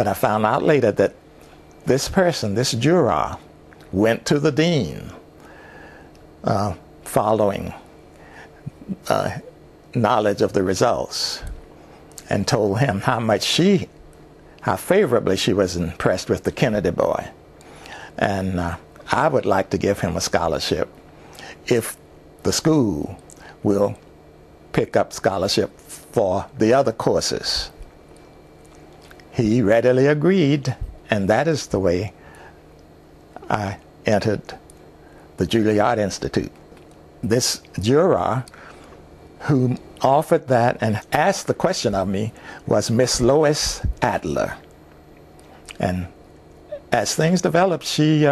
But I found out later that this person, this juror, went to the dean following knowledge of the results and told him how favorably she was impressed with the Kennedy boy. And I would like to give him a scholarship if the school will pick up scholarship for the other courses. He readily agreed, and that is the way I entered the Julliard Institute. This juror who offered that and asked the question of me was Miss Lois Adler. And as things developed, she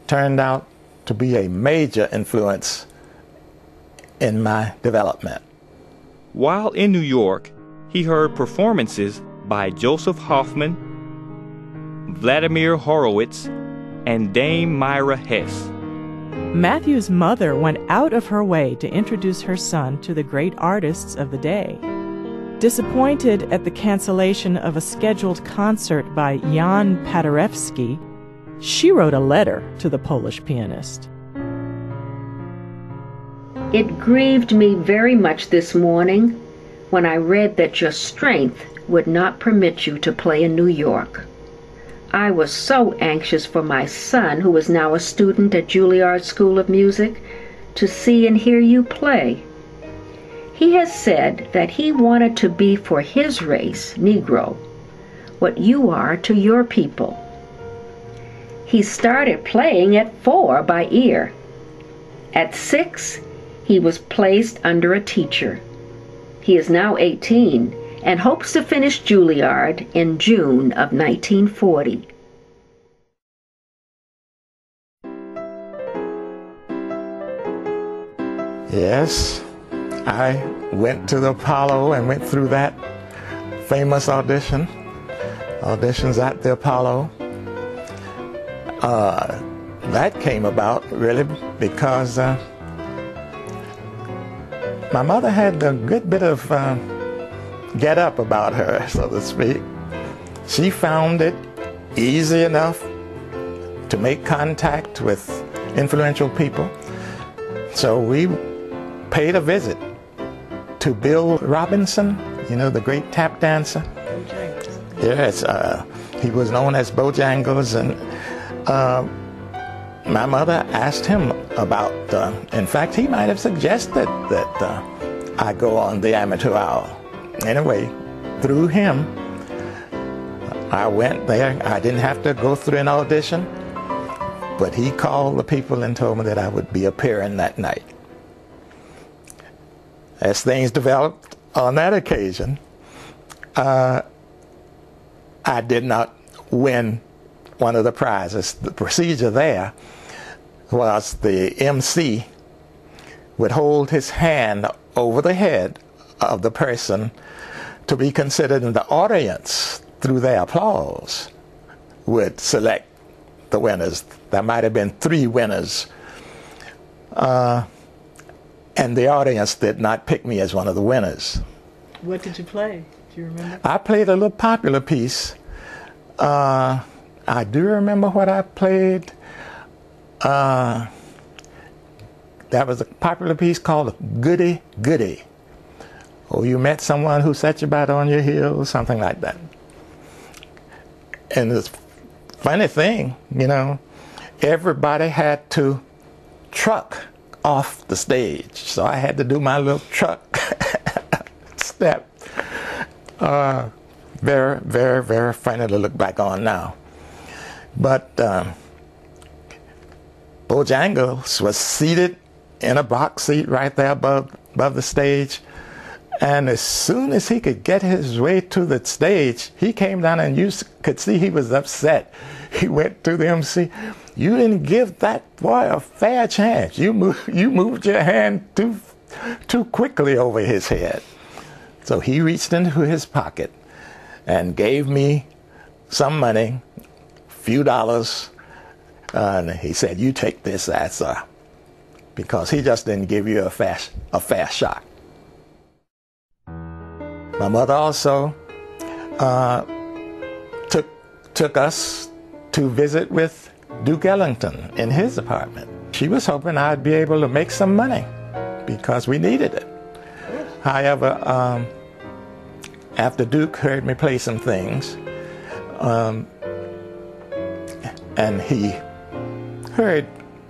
turned out to be a major influence in my development. While in New York, he heard performances by Joseph Hoffman, Vladimir Horowitz, and Dame Myra Hess. Mathew's mother went out of her way to introduce her son to the great artists of the day. Disappointed at the cancellation of a scheduled concert by Jan Paderewski, she wrote a letter to the Polish pianist. It grieved me very much this morning when I read that your strength would not permit you to play in New York. I was so anxious for my son, who is now a student at Julliard School of Music, to see and hear you play. He has said that he wanted to be for his race, Negro, what you are to your people. He started playing at 4 by ear. At 6, he was placed under a teacher. He is now 18 and hopes to finish Julliard in June of 1940. Yes, I went to the Apollo and went through that famous auditions at the Apollo. That came about really because my mother had a good bit of get up about her, so to speak. She found it easy enough to make contact with influential people. So we paid a visit to Bill Robinson, you know, the great tap dancer. Yes, he was known as Bojangles, and my mother asked him about, in fact, he might have suggested that I go on the amateur hour. Anyway, through him, I went there. I didn't have to go through an audition, but he called the people and told me that I would be appearing that night. As things developed on that occasion, I did not win one of the prizes. The procedure there was the MC would hold his hand over the head of the person to be considered in the audience through their applause would select the winners. There might have been 3 winners. And the audience did not pick me as one of the winners. What did you play? Do you remember? I played a little popular piece. I do remember what I played. That was a popular piece called Goody Goody. Oh, you met someone who set you back on your heels, something like that. And this funny thing, you know, everybody had to truck off the stage, so I had to do my little truck step. Very, very, very funny to look back on now. But Bojangles was seated in a box seat right there above the stage, and as soon as he could get his way to the stage, he came down, and you could see he was upset. He went to the MC. You didn't give that boy a fair chance. You moved your hand too quickly over his head. So he reached into his pocket and gave me some money, a few dollars, and he said, "You take this as because he just didn't give you a fair shot." My mother also took us to visit with Duke Ellington in his apartment. She was hoping I'd be able to make some money because we needed it. However, after Duke heard me play some things, and he heard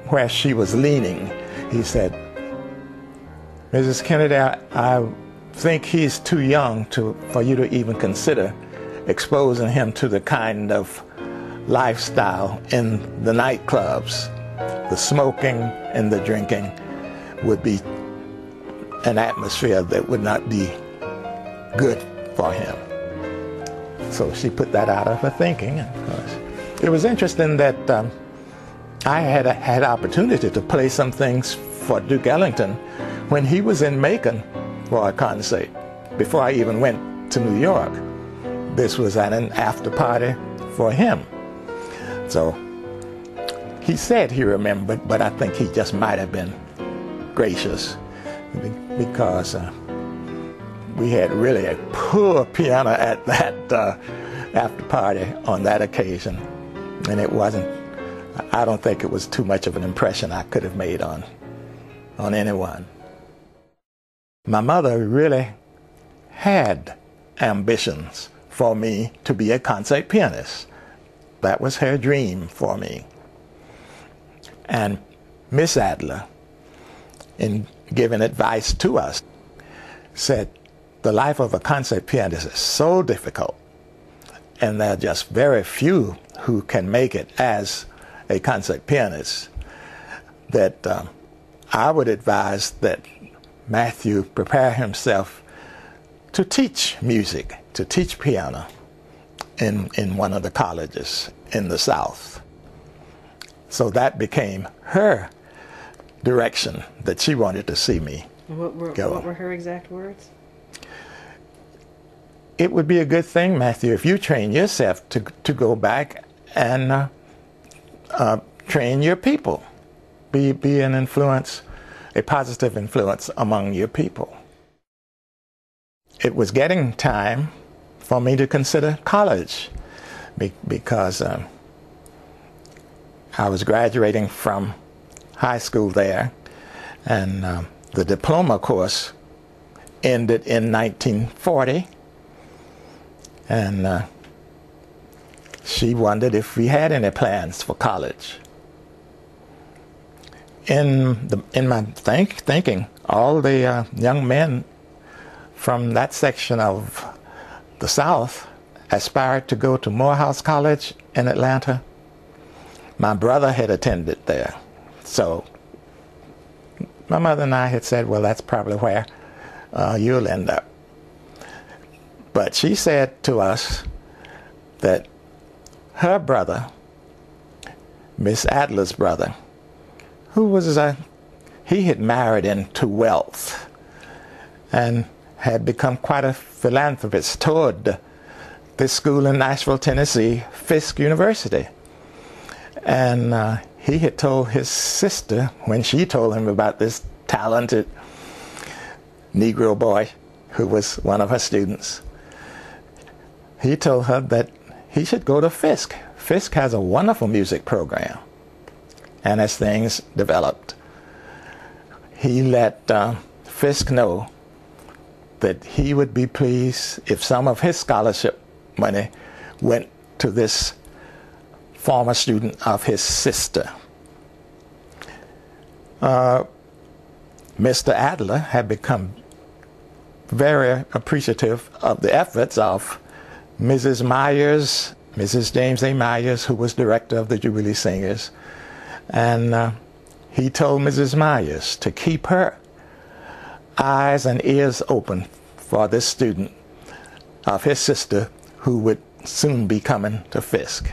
where she was leaning, he said, "Mrs. Kennedy, I think he's too young for you to even consider exposing him to the kind of lifestyle in the nightclubs. The smoking and the drinking would be an atmosphere that would not be good for him." So she put that out of her thinking. It was interesting that I had opportunity to play some things for Duke Ellington when he was in Macon for a concert, before I even went to New York. This was at an after party for him. So he said he remembered, but I think he just might have been gracious because we had really a poor piano at that after party on that occasion. And it wasn't, I don't think it was too much of an impression I could have made on anyone. My mother really had ambitions for me to be a concert pianist. That was her dream for me. And Miss Adler, in giving advice to us, said, "The life of a concert pianist is so difficult, and there are just very few who can make it as a concert pianist, that I would advise that Mathew prepare himself to teach music, to teach piano in one of the colleges in the South." So that became her direction that she wanted to see me go. What were her exact words? "It would be a good thing, Mathew, if you train yourself to go back and train your people. Be an influence, a positive influence among your people." It was getting time for me to consider college because I was graduating from high school there, and the diploma course ended in 1940, and she wondered if we had any plans for college. In my thinking, all the young men from that section of the South aspired to go to Morehouse College in Atlanta. My brother had attended there, so my mother and I had said, "Well, that's probably where you'll end up." But she said to us that her brother, Miss Adler's brother, who was he had married into wealth and had become quite a philanthropist toward this school in Nashville, Tennessee, Fisk University. And he had told his sister, when she told him about this talented Negro boy who was one of her students, he told her that he should go to Fisk. Fisk has a wonderful music program. And as things developed, he let Fisk know that he would be pleased if some of his scholarship money went to this former student of his sister. Mr. Adler had become very appreciative of the efforts of Mrs. Myers, Mrs. James A. Myers, who was director of the Jubilee Singers. And he told Mrs. Myers to keep her eyes and ears open for this student of his sister who would soon be coming to Fisk.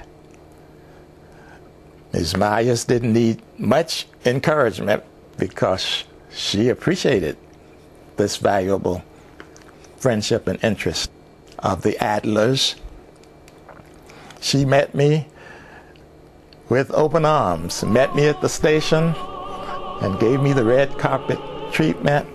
Ms. Myers didn't need much encouragement because she appreciated this valuable friendship and interest of the Adlers. She met me with open arms, met me at the station and gave me the red carpet treatment.